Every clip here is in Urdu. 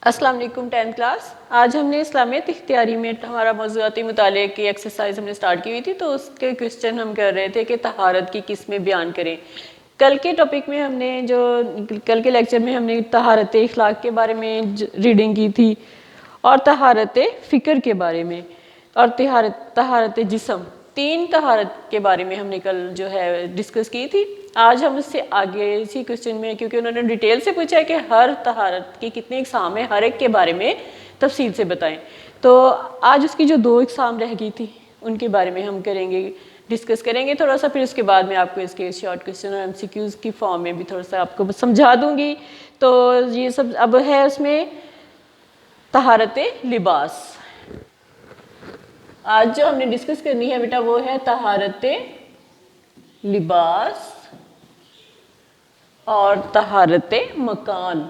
السلام علیکم 10th کلاس. آج ہم نے اسلامیت اختیاری میں ہمارا موضوعاتی مطالعے کی ایکسرسائز ہم نے سٹارٹ کی ہوئی تھی، تو اس کے کوسچن ہم کر رہے تھے کہ طہارت کی قسمیں بیان کریں. کل کے ٹاپک میں کل کے لیکچر میں ہم نے طہارت اخلاق کے بارے میں ریڈنگ کی تھی، اور طہارت فکر کے بارے میں، اور طہارت جسم، 3 طہارت کے بارے میں ہم نے کل ڈسکس کی تھی. آج ہم اس سے آگے اسی کوسچن میں، کیونکہ انہوں نے ڈیٹیل سے پوچھا ہے کہ ہر طہارت کی کتنے اقسام ہیں، ہر ایک کے بارے میں تفصیل سے بتائیں. تو آج اس کی جو 2 اقسام رہ گئی تھی ان کے بارے میں ہم ڈسکس کریں گے تھوڑا سا. پھر اس کے بعد میں آپ کو اس کے شارٹ کوسچن اور MCQs کی فارم میں بھی تھوڑا سا آپ کو سمجھا دوں گی. تو یہ سب اب ہے اس میں طہارت لباس. آج جو ہم نے ڈسکس کرنی ہے بیٹا وہ ہے طہارت لباس اور طہارت مکان.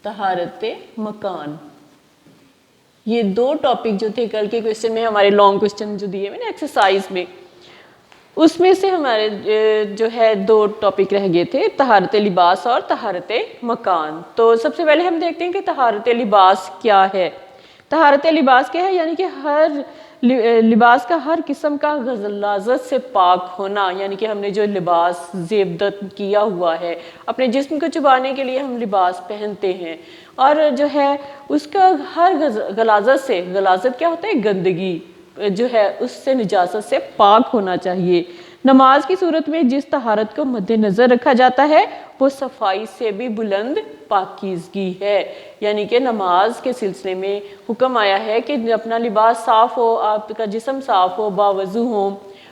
طہارت مکان، یہ 2 ٹاپک جو تھے کل کے کوسچن میں، ہمارے لانگ کوسچن جو دیے ہوئے نا ایکسرسائز میں، اس میں سے ہمارے 2 ٹاپک رہ گئے تھے، طہارت لباس اور طہارت مکان. تو سب سے پہلے ہم دیکھتے ہیں کہ طہارت لباس کیا ہے. طہارت لباس کیا ہے؟ یعنی کہ ہر لباس کا ہر قسم کا غلاظت سے پاک ہونا. یعنی کہ ہم نے جو لباس زیبدت کیا ہوا ہے، اپنے جسم کو چھپانے کے لیے ہم لباس پہنتے ہیں، اور اس کا ہر غلاظت سے، غلاظت کیا ہوتا ہے؟ گندگی اس سے، نجاست سے پاک ہونا چاہیے. نماز کی صورت میں جس طہارت کو مد نظر رکھا جاتا ہے وہ صفائی سے بھی بلند پاکیزگی ہے. یعنی کہ نماز کے سلسلے میں حکم آیا ہے کہ اپنا لباس صاف ہو، آپ کا جسم صاف ہو، باوضو ہو،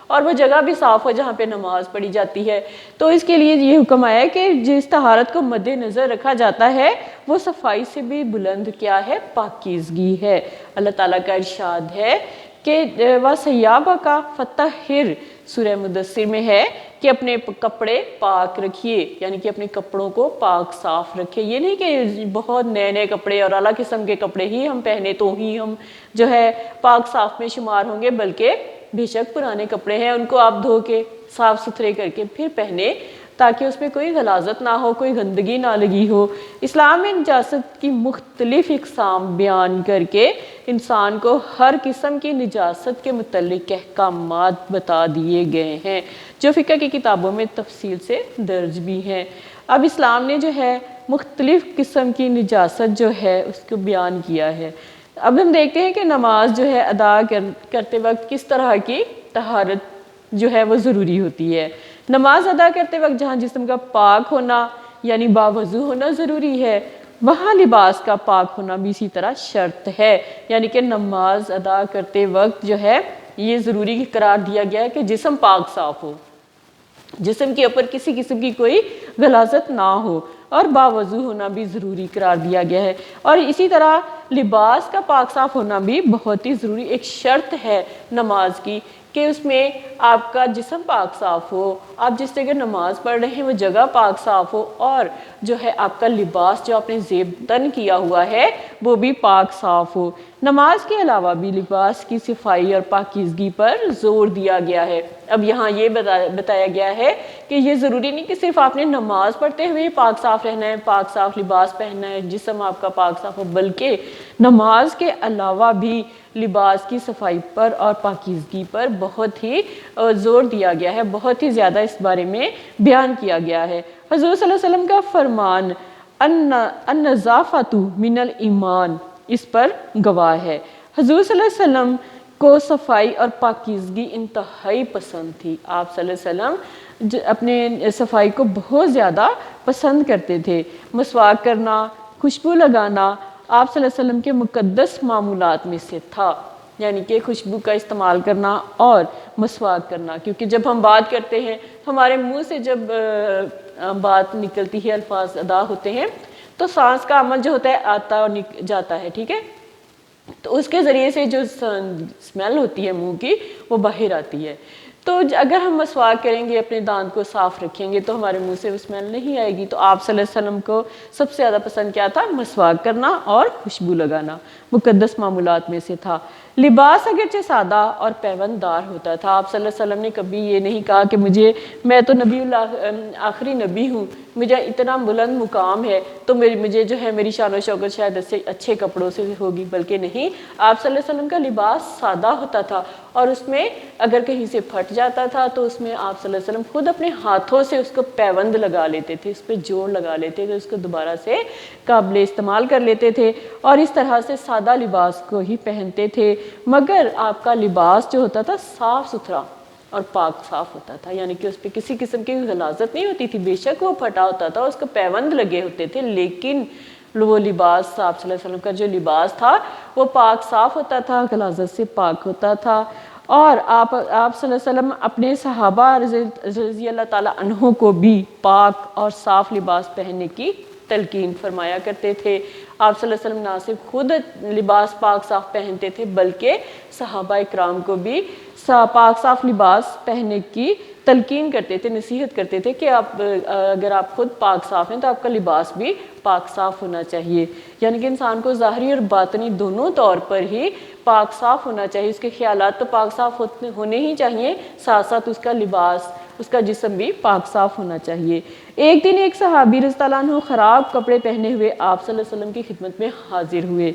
اور وہ جگہ بھی صاف ہو جہاں پہ نماز پڑھی جاتی ہے. تو اس کے لیے یہ حکم آیا ہے کہ جس طہارت کو مد نظر رکھا جاتا ہے وہ صفائی سے بھی بلند کیا ہے؟ پاکیزگی ہے. اللہ تعالیٰ کا ارشاد ہے کہ وَثِيَابَكَ فَطَهِّرْ، سورہ مدثر میں ہے کہ اپنے کپڑے پاک رکھیے. یعنی کہ اپنے کپڑوں کو پاک صاف رکھے. یہ نہیں کہ بہت نئے کپڑے اور اعلیٰ قسم کے کپڑے ہی ہم پہنے تو ہی ہم پاک صاف میں شمار ہوں گے، بلکہ بے شک پرانے کپڑے ہیں ان کو آپ دھو کے صاف ستھرے کر کے پھر پہنے، تاکہ اس میں کوئی غلاظت نہ ہو، کوئی گندگی نہ لگی ہو. اسلام میں نجاست کی مختلف اقسام بیان کر کے انسان کو ہر قسم کی نجاست کے متعلق احکامات بتا دیے گئے ہیں، جو فقہ کی کتابوں میں تفصیل سے درج بھی ہیں. اب اسلام نے مختلف قسم کی نجاست اس کو بیان کیا ہے. اب ہم دیکھتے ہیں کہ نماز ادا کرتے وقت کس طرح کی طہارت وہ ضروری ہوتی ہے. نماز ادا کرتے وقت جہاں جسم کا پاک ہونا یعنی باوضو ہونا ضروری ہے، وہاں لباس کا پاک ہونا بھی اسی طرح شرط ہے. یعنی کہ نماز ادا کرتے وقت یہ ضروری قرار دیا گیا ہے کہ جسم پاک صاف ہو، جسم کے اوپر کسی قسم کی کوئی غلاظت نہ ہو، اور باوضو ہونا بھی ضروری قرار دیا گیا ہے. اور اسی طرح لباس کا پاک صاف ہونا بھی بہت ہی ضروری ایک شرط ہے نماز کی، کہ اس میں آپ کا جسم پاک صاف ہو، آپ جس جگہ نماز پڑھ رہے ہیں وہ جگہ پاک صاف ہو، اور آپ کا لباس جو آپ نے زیب تن کیا ہوا ہے وہ بھی پاک صاف ہو. نماز کے علاوہ بھی لباس کی صفائی اور پاکیزگی پر زور دیا گیا ہے. اب یہاں یہ بتایا گیا ہے کہ یہ ضروری نہیں کہ صرف آپ نے نماز پڑھتے ہوئے پاک صاف رہنا ہے، پاک صاف لباس پہننا ہے، جسم آپ کا پاک صاف ہو، بلکہ نماز کے علاوہ بھی لباس کی صفائی پر اور پاکیزگی پر بہت ہی زور دیا گیا ہے، بہت ہی زیادہ اس بارے میں بیان کیا گیا ہے. حضور صلی اللہ علیہ وسلم کا فرمان النظافۃ من الایمان اس پر گواہ ہے. حضور صلی اللہ علیہ وسلم کو صفائی اور پاکیزگی انتہائی پسند تھی. آپ صلی اللہ علیہ وسلم اپنے صفائی کو بہت زیادہ پسند کرتے تھے. مسواک کرنا، خوشبو لگانا آپ صلی اللہ علیہ وسلم کے مقدس معمولات میں سے تھا. یعنی کہ خوشبو کا استعمال کرنا اور مسواک کرنا، کیونکہ جب ہم بات کرتے ہیں ہمارے منہ سے جب بات نکلتی ہے، الفاظ ادا ہوتے ہیں، تو سانس کا عمل ہوتا ہے آتا اور جاتا ہے، ٹھیک ہے، تو اس کے ذریعے سے جو اسمیل ہوتی ہے منہ کی وہ باہر آتی ہے. تو اگر ہم مسواک کریں گے، اپنے دانت کو صاف رکھیں گے تو ہمارے منہ سے وہ اسمیل نہیں آئے گی۔ تو آپ صلی اللہ علیہ وسلم کو سب سے زیادہ پسند کیا تھا؟ مسواک کرنا اور خوشبو لگانا، مقدس معمولات میں سے تھا۔ لباس اگرچہ سادہ اور پیوند دار ہوتا تھا، آپ صلی اللہ علیہ وسلم نے کبھی یہ نہیں کہا کہ میں تو نبی اللہ آخری نبی ہوں، مجھے اتنا بلند مقام ہے تو مجھے جو ہے میری شان و شوکت شاید اچھے کپڑوں سے ہوگی، بلکہ نہیں، آپ صلی اللہ علیہ وسلم کا لباس سادہ ہوتا تھا، اور اس میں اگر کہیں سے پھٹ جاتا تھا تو اس میں آپ صلی اللہ علیہ وسلم خود اپنے ہاتھوں سے اس کو پیوند لگا لیتے تھے، اس پہ جوڑ لگا لیتے تھے، اس کو دوبارہ سے قابل استعمال کر لیتے تھے، اور اس طرح سے سادہ لباس کو ہی پہنتے تھے۔ مگر آپ کا لباس جو ہوتا تھا صاف ستھرا اور پاک صاف ہوتا تھا، یعنی کہ اس پہ کسی قسم کی غلاظت نہیں ہوتی تھی، بے شک وہ پھٹا ہوتا تھا، اس کو پیوند لگے ہوتے تھے، لیکن وہ لباس آپ صلی اللہ علیہ وسلم کا جو لباس تھا وہ پاک صاف ہوتا تھا، غلاظت سے پاک ہوتا تھا۔ اور آپ صلی اللہ علیہ وسلم اپنے صحابہ رضی اللہ تعالیٰ عنہ کو بھی پاک اور صاف لباس پہننے کی تلقین فرمایا کرتے تھے۔ آپ صلی اللہ علیہ وسلم نہ صرف خود لباس پاک صاف پہنتے تھے بلکہ صحابہ اکرام کو بھی پاک صاف لباس پہننے کی تلقین کرتے تھے، نصیحت کرتے تھے کہ اگر آپ خود پاک صاف ہیں تو آپ کا لباس بھی پاک صاف ہونا چاہیے، یعنی کہ انسان کو ظاہری اور باطنی دونوں طور پر ہی پاک صاف ہونا چاہیے، اس کے خیالات تو پاک صاف ہونے ہی چاہیے، ساتھ ساتھ اس کا لباس، اس کا جسم بھی پاک صاف ہونا چاہیے۔ ایک دن ایک صحابی رضی اللہ عنہ خراب کپڑے پہنے ہوئے آپ صلی اللہ علیہ وسلم کی خدمت میں حاضر ہوئے۔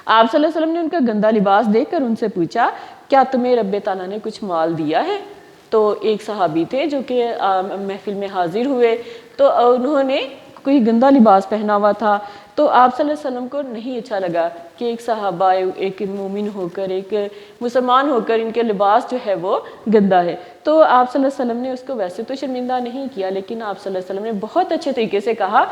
آپ صلی اللہ علیہ وسلم نے ان کا گندا لباس دیکھ کر ان سے پوچھا، کیا تمہیں رب تعالیٰ نے کچھ مال دیا ہے؟ تو ایک صحابی تھے جو کہ محفل میں حاضر ہوئے، تو انہوں نے کوئی گندا لباس پہنا ہوا تھا، تو آپ صلی اللہ علیہ وسلم کو نہیں اچھا لگا کہ ایک صحابہ، ایک مومن ہو کر، ایک مسلمان ہو کر ان کے لباس جو ہے وہ گندا ہے۔ تو آپ صلی اللہ علیہ وسلم نے اس کو ویسے تو شرمندہ نہیں کیا، لیکن آپ صلی اللہ علیہ وسلم نے بہت اچھے طریقے سے کہا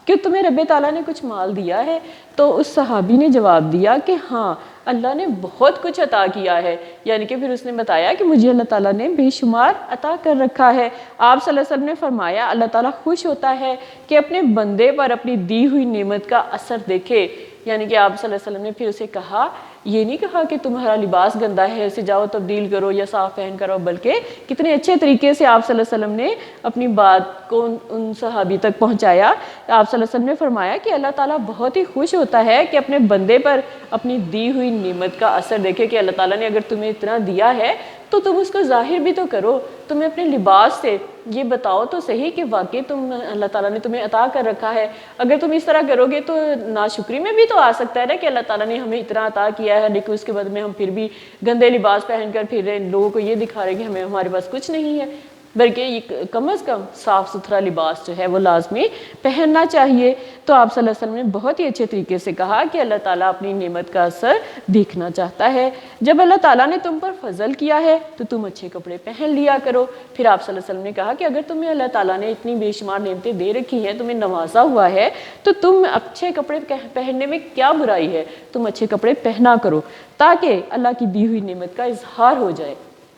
کہ تمہیں رب تعالیٰ نے کچھ مال دیا ہے؟ تو اس صحابی نے جواب دیا کہ ہاں، اللہ نے بہت کچھ عطا کیا ہے، یعنی کہ پھر اس نے بتایا کہ مجھے اللہ تعالیٰ نے بے شمار عطا کر رکھا ہے۔ آپ صلی اللہ علیہ وسلم نے فرمایا، اللہ تعالیٰ خوش ہوتا ہے کہ اپنے بندے پر اپنی دی ہوئی نعمت کا اثر دیکھے، یعنی کہ آپ صلی اللہ علیہ وسلم نے پھر اسے کہا، یہ نہیں کہا کہ تمہارا لباس گندا ہے اسے جاؤ تبدیل کرو یا صاف پہن کرو، بلکہ کتنے اچھے طریقے سے آپ صلی اللہ علیہ وسلم نے اپنی بات کو ان صحابی تک پہنچایا۔ آپ صلی اللہ علیہ وسلم نے فرمایا کہ اللہ تعالیٰ بہت ہی خوش ہوتا ہے کہ اپنے بندے پر اپنی دی ہوئی نعمت کا اثر دیکھے، کہ اللہ تعالیٰ نے اگر تمہیں اتنا دیا ہے تو تم اس کو ظاہر بھی تو کرو، تمہیں اپنے لباس سے یہ بتاؤ تو صحیح کہ واقعی اللہ تعالیٰ نے تمہیں عطا کر رکھا ہے۔ اگر تم اس طرح کرو گے تو ناشکری میں بھی تو آ سکتا ہے نا کہ اللہ تعالیٰ نے ہمیں اتنا عطا کیا ہے، لیکن اس کے بعد میں ہم پھر بھی گندے لباس پہن کر پھر رہے ہیں، لوگوں کو یہ دکھا رہے کہ ہمارے پاس کچھ نہیں ہے، بلکہ یہ کم از کم صاف ستھرا لباس جو ہے وہ لازمی پہننا چاہیے۔ تو آپ صلی اللہ علیہ وسلم نے بہت ہی اچھے طریقے سے کہا کہ اللہ تعالیٰ اپنی نعمت کا اثر دیکھنا چاہتا ہے۔ جب اللہ تعالیٰ نے تم پر فضل کیا ہے تو تم اچھے کپڑے پہن لیا کرو۔ پھر آپ صلی اللہ علیہ وسلم نے کہا کہ اگر تمہیں اللہ تعالیٰ نے اتنی بے شمار نعمتیں دے رکھی ہیں، تمہیں نوازا ہوا ہے، تو تم اچھے کپڑے پہننے میں کیا برائی ہے؟ تم اچھے کپڑے پہنا کرو تاکہ اللہ کی دی ہوئی نعمت کا اظہار ہو جائے،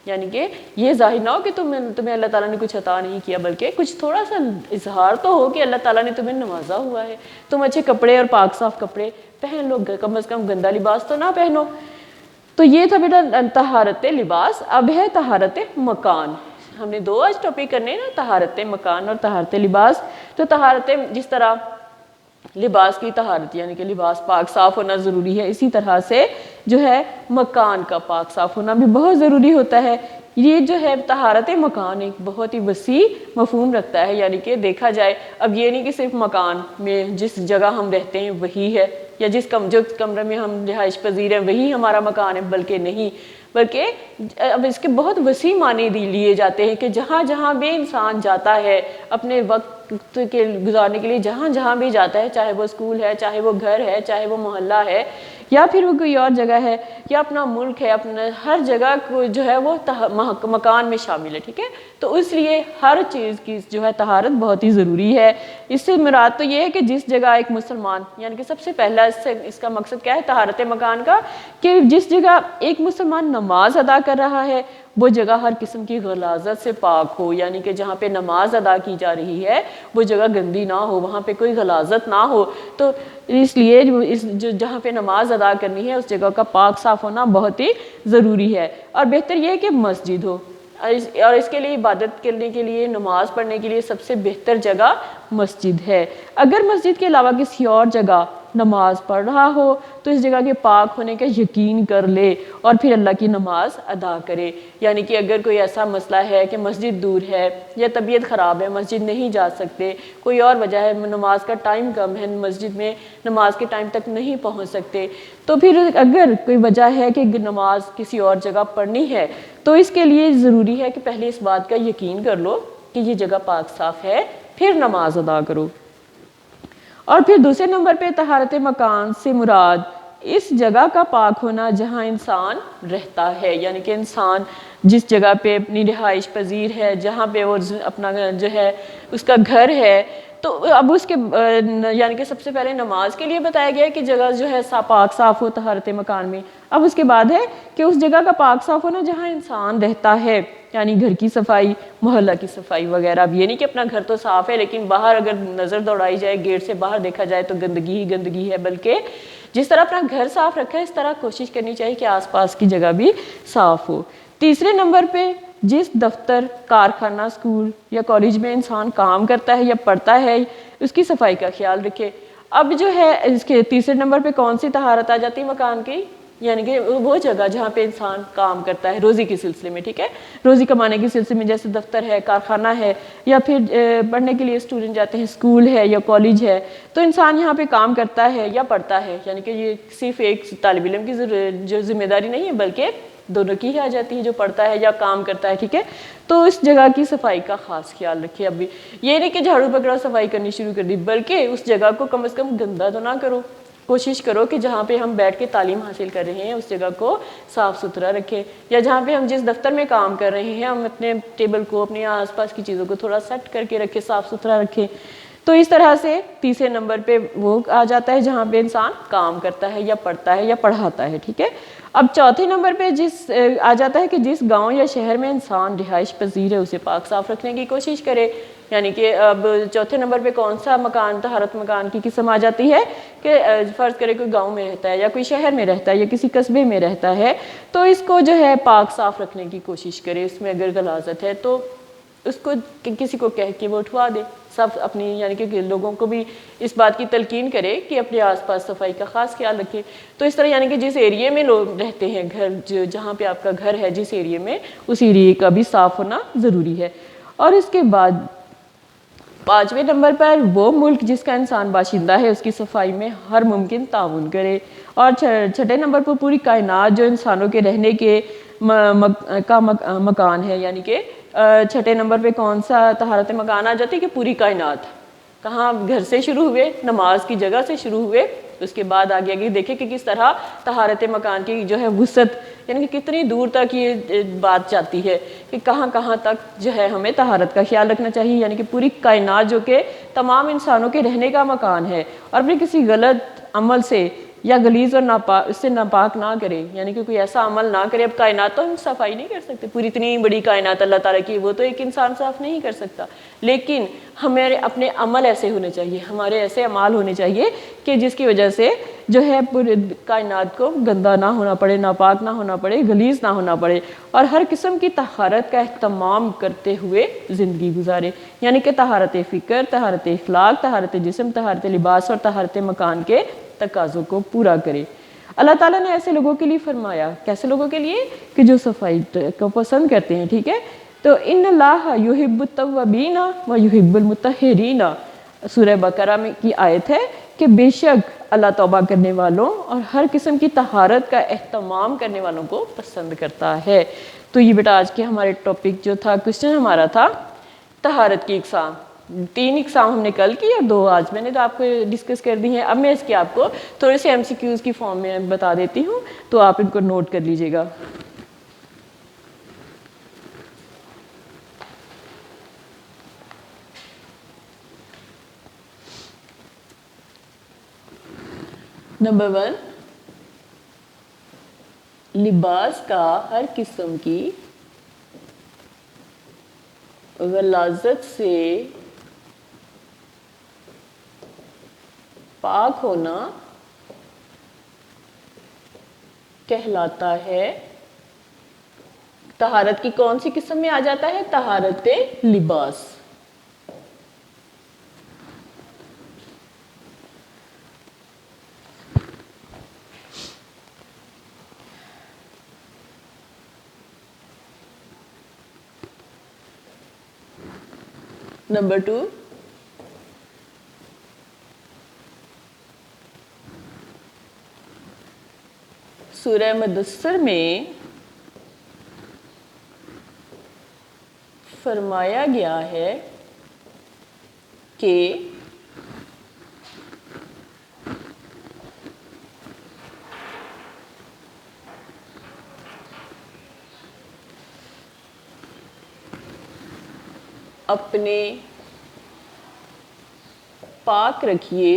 یعنی کہ یہ ظاہر نہ ہو کہ تمہیں اللہ تعالیٰ نے کچھ عطا نہیں کیا، بلکہ کچھ تھوڑا سا اظہار تو ہو کہ اللہ تعالیٰ نے تمہیں نوازا ہوا ہے۔ تم اچھے کپڑے اور پاک صاف کپڑے پہن لو، کم از کم گندا لباس تو نہ پہنو۔ تو یہ تھا بیٹا طہارت لباس۔ اب ہے طہارت مکان۔ ہم نے دو آج ٹاپک کرنے نا، طہارت مکان اور طہارت لباس۔ تو طہارت جس طرح لباس کی طہارت یعنی کہ لباس پاک صاف ہونا ضروری ہے، اسی طرح سے جو ہے مکان کا پاک صاف ہونا بھی بہت ضروری ہوتا ہے۔ یہ جو ہے طہارت مکان ایک بہت ہی وسیع مفہوم رکھتا ہے، یعنی کہ دیکھا جائے اب یہ نہیں کہ صرف مکان میں جس جگہ ہم رہتے ہیں وہی ہے، یا جو کمرے میں ہم رہائش پذیر ہیں وہی ہمارا مکان ہے، بلکہ نہیں، بلکہ اب اس کے بہت وسیع معنی لیے جاتے ہیں کہ جہاں جہاں بھی انسان جاتا ہے اپنے وقت کے گزارنے کے لیے، جہاں جہاں بھی جاتا ہے، چاہے وہ اسکول ہے، چاہے وہ گھر ہے، چاہے وہ محلہ ہے، یا پھر وہ کوئی اور جگہ ہے، یا اپنا ملک ہے، اپنا ہر جگہ کو جو ہے وہ مکان میں شامل ہے، ٹھیک ہے؟ تو اس لیے ہر چیز کی جو ہے طہارت بہت ہی ضروری ہے۔ اس سے مراد تو یہ ہے کہ جس جگہ ایک مسلمان، یعنی کہ سب سے پہلا اس کا مقصد کیا ہے طہارت مکان کا، کہ جس جگہ ایک مسلمان نماز ادا کر رہا ہے وہ جگہ ہر قسم کی غلاظت سے پاک ہو، یعنی کہ جہاں پہ نماز ادا کی جا رہی ہے وہ جگہ گندی نہ ہو، وہاں پہ کوئی غلاظت نہ ہو. تو اس لیے جہاں پہ نماز ادا کرنی ہے اس جگہ کا پاک صاف ہونا بہت ہی ضروری ہے. اور بہتر یہ ہے کہ مسجد ہو، اور اس کے لیے عبادت کرنے کے لیے، نماز پڑھنے کے لیے سب سے بہتر جگہ مسجد ہے. اگر مسجد کے علاوہ کسی اور جگہ نماز پڑھ رہا ہو تو اس جگہ کے پاک ہونے کا یقین کر لے اور پھر اللہ کی نماز ادا کرے. یعنی کہ اگر کوئی ایسا مسئلہ ہے کہ مسجد دور ہے یا طبیعت خراب ہے، مسجد نہیں جا سکتے، کوئی اور وجہ ہے، نماز کا ٹائم کم ہے، مسجد میں نماز کے ٹائم تک نہیں پہنچ سکتے، تو پھر اگر کوئی وجہ ہے کہ نماز کسی اور جگہ پڑھنی ہے تو اس کے لیے ضروری ہے کہ پہلے اس بات کا یقین کر لو کہ یہ جگہ پاک صاف ہے، پھر نماز ادا کرو. اور پھر دوسرے نمبر پہ طہارت مکان سے مراد اس جگہ کا پاک ہونا جہاں انسان رہتا ہے، یعنی کہ انسان جس جگہ پہ اپنی رہائش پذیر ہے، جہاں پہ وہ اپنا جو ہے اس کا گھر ہے. تو اب اس کے یعنی کہ سب سے پہلے نماز کے لیے بتایا گیا ہے کہ جگہ جو ہے پاک صاف ہو طہارت مکان میں. اب اس کے بعد ہے کہ اس جگہ کا پاک صاف ہونا جہاں انسان رہتا ہے، یعنی گھر کی صفائی، محلہ کی صفائی وغیرہ. اب یہ نہیں کہ اپنا گھر تو صاف ہے لیکن باہر اگر نظر دوڑائی جائے، گیٹ سے باہر دیکھا جائے تو گندگی ہی گندگی ہے، بلکہ جس طرح اپنا گھر صاف رکھا ہے اس طرح کوشش کرنی چاہیے کہ آس پاس کی جگہ بھی صاف ہو. تیسرے نمبر پہ جس دفتر، کارخانہ، اسکول یا کالج میں انسان کام کرتا ہے یا پڑھتا ہے اس کی صفائی کا خیال رکھے. اب جو ہے اس کے تیسرے نمبر پہ کون سی طہارت آ جاتی ہے مکان کی؟ یعنی کہ وہ جگہ جہاں پہ انسان کام کرتا ہے روزی کے سلسلے میں، ٹھیک ہے، روزی کمانے کے سلسلے میں، جیسے دفتر ہے، کارخانہ ہے، یا پھر پڑھنے کے لیے اسٹوڈنٹ جاتے ہیں، اسکول ہے یا کالج ہے، تو انسان یہاں پہ کام کرتا ہے یا پڑھتا ہے. یعنی کہ یہ صرف ایک طالب علم کی جو ذمہ داری نہیں ہے بلکہ دونوں کی ہی آ جاتی ہے، جو پڑھتا ہے یا کام کرتا ہے، ٹھیک ہے. تو اس جگہ کی صفائی کا خاص خیال رکھے. اب بھی یہ نہیں کہ جھاڑو پکڑا صفائی کرنی شروع کر دی، بلکہ اس جگہ کو کم از کم گندا تو نہ کرو. کوشش کرو کہ جہاں پہ ہم بیٹھ کے تعلیم حاصل کر رہے ہیں اس جگہ کو صاف ستھرا رکھیں، یا جہاں پہ ہم جس دفتر میں کام کر رہے ہیں ہم اپنے ٹیبل کو، اپنے آس پاس کی چیزوں کو تھوڑا سیٹ کر کے رکھیں، صاف ستھرا رکھیں. تو اس طرح سے تیسرے نمبر پہ وہ آ جاتا ہے جہاں پہ انسان کام کرتا ہے یا پڑھتا ہے یا پڑھاتا ہے، ٹھیک ہے. اب چوتھے نمبر پہ آ جاتا ہے کہ جس گاؤں یا شہر میں انسان رہائش پذیر ہے اسے پاک صاف رکھنے کی کوشش کرے. یعنی کہ اب چوتھے نمبر پہ کون سا مکان، طہارت مکان کی قسم آ جاتی ہے کہ فرض کرے کوئی گاؤں میں رہتا ہے یا کوئی شہر میں رہتا ہے یا کسی قصبے میں رہتا ہے تو اس کو جو ہے پاک صاف رکھنے کی کوشش کرے. اس میں اگر غلاظت ہے تو اس کو کسی کو کہہ کے وہ اٹھوا دے. سب اپنی یعنی کہ لوگوں کو بھی اس بات کی تلقین کرے کہ اپنے آس پاس صفائی کا خاص خیال رکھے. تو اس طرح یعنی کہ جس ایریے میں لوگ رہتے ہیں، گھر جہاں پہ آپ کا گھر ہے جس ایریے میں، اس ایریے کا بھی صاف ہونا ضروری ہے. اور اس کے بعد پانچویں نمبر پر وہ ملک جس کا انسان باشندہ ہے اس کی صفائی میں ہر ممکن تعاون کرے. اور چھٹے نمبر پر پوری کائنات جو انسانوں کے رہنے کے کا مکان ہے. یعنی کہ چھٹے نمبر پہ کون سا طہارت مکان آ جاتی ہے کہ پوری کائنات. کہاں؟ گھر سے شروع ہوئے، نماز کی جگہ سے شروع ہوئے، اس کے بعد آگے آگے دیکھیں کہ کس طرح طہارت مکان کی جو ہے وسعت، یعنی کہ کتنی دور تک یہ بات جاتی ہے کہ کہاں کہاں تک جو ہے ہمیں طہارت کا خیال رکھنا چاہیے. یعنی کہ پوری کائنات جو کہ تمام انسانوں کے رہنے کا مکان ہے، اور پھر کسی غلط عمل سے یا غلیظ اور اس سے ناپاک نہ کرے. یعنی کہ کوئی ایسا عمل نہ کرے. اب کائنات تو ہم صفائی نہیں کر سکتے، پوری اتنی بڑی کائنات اللہ تعالیٰ کی وہ تو ایک انسان صاف نہیں کر سکتا، لیکن ہمارے اپنے عمل ایسے ہونے چاہیے، ہمارے ایسے اعمال ہونے چاہیے کہ جس کی وجہ سے جو ہے پوری کائنات کو گندا نہ ہونا پڑے، ناپاک نہ ہونا پڑے، غلیظ نہ ہونا پڑے، اور ہر قسم کی طہارت کا اہتمام کرتے ہوئے زندگی گزارے. یعنی کہ طہارت فکر، طہارت اخلاق، طہارت جسم، طہارت لباس اور طہارت مکان کے تقاضوں کو پورا کرے. اللہ تعالیٰ نے ایسے لوگوں کے لیے فرمایا، کیسے لوگوں کے لیے؟ کہ جو صفائی کو پسند کرتے ہیں، ٹھیک ہے. تو ان اللہ یحب التوابین و یحب المطہرین، سورہ بقرہ میں کی آیت ہے کہ بے شک اللہ توبہ کرنے والوں اور ہر قسم کی طہارت کا اہتمام کرنے والوں کو پسند کرتا ہے. تو یہ بیٹا آج کے ہمارے ٹاپک جو تھا، کوسچن ہمارا تھا طہارت کی اقسام. 3 اقسام ہم نے کل کی اور 2 آج میں نے تو آپ کو ڈسکس کر دی ہیں. اب میں اس کے آپ کو تھوڑے سے MCQs کی فارم میں بتا دیتی ہوں تو آپ ان کو نوٹ کر لیجئے گا. نمبر 1، لباس کا ہر قسم کی غلاظت سے پاک ہونا کہلاتا ہے. طہارت کی کون سی قسم میں آ جاتا ہے؟ طہارت لباس. نمبر 2، سورہ مدثر میں فرمایا گیا ہے کہ اپنے پاک رکھیے.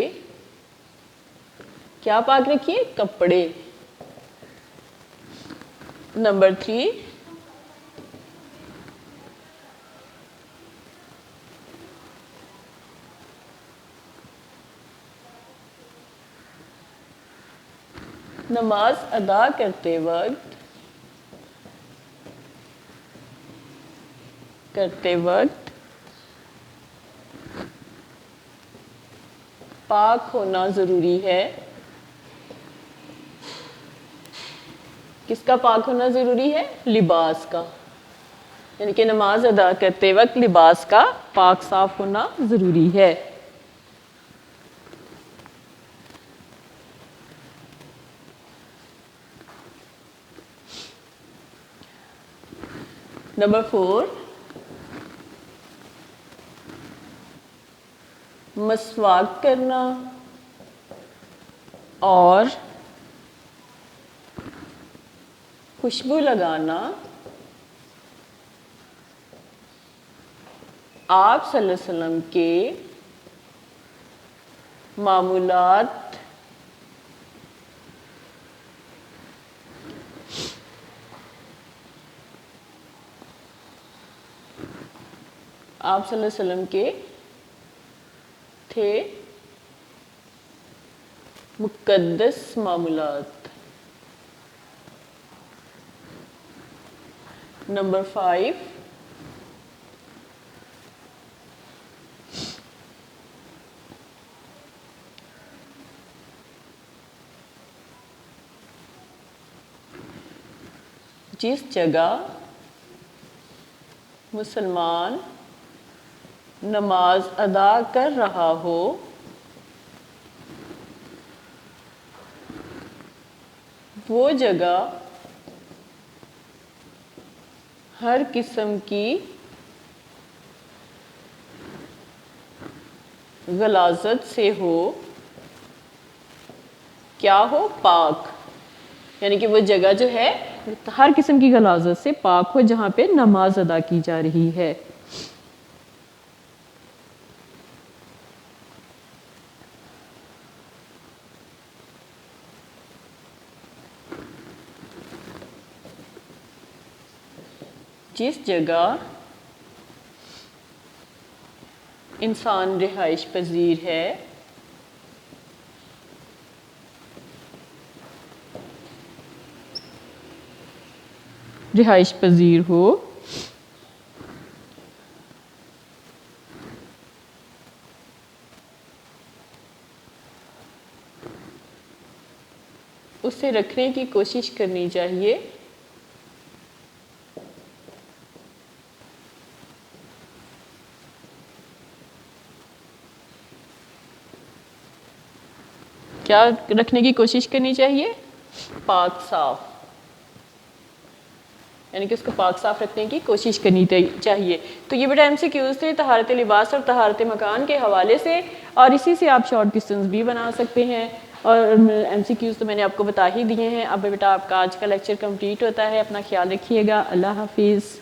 کیا پاک رکھیے؟ کپڑے. نمبر 3، نماز ادا کرتے وقت پاک ہونا ضروری ہے. کس کا پاک ہونا ضروری ہے؟ لباس کا. یعنی کہ نماز ادا کرتے وقت لباس کا پاک صاف ہونا ضروری ہے. نمبر 4، مسواک کرنا اور خوشبو لگانا آپ صلی اللہ علیہ وسلم کے معمولات آپ صلی اللہ علیہ وسلم کے تھے مقدس معمولات. نمبر 5، جس جگہ مسلمان نماز ادا کر رہا ہو وہ جگہ ہر قسم کی غلاظت سے ہو. کیا ہو؟ پاک. یعنی کہ وہ جگہ جو ہے ہر قسم کی غلاظت سے پاک ہو جہاں پہ نماز ادا کی جا رہی ہے. جس جگہ انسان رہائش پذیر ہے ہو اسے رکھنے کی کوشش کرنی چاہیے. کیا رکھنے کی کوشش کرنی چاہیے؟ پاک صاف. یعنی کہ اس کو پاک صاف رکھنے کی کوشش کرنی چاہیے. تو یہ بیٹا MCQs تھے طہارت لباس اور طہارت مکان کے حوالے سے، اور اسی سے آپ شارٹ کوسچنز بھی بنا سکتے ہیں. اور MCQs تو میں نے آپ کو بتا ہی دیے ہیں. اب بیٹا آپ کا آج کا لیکچر کمپلیٹ ہوتا ہے. اپنا خیال رکھیے گا. اللہ حافظ.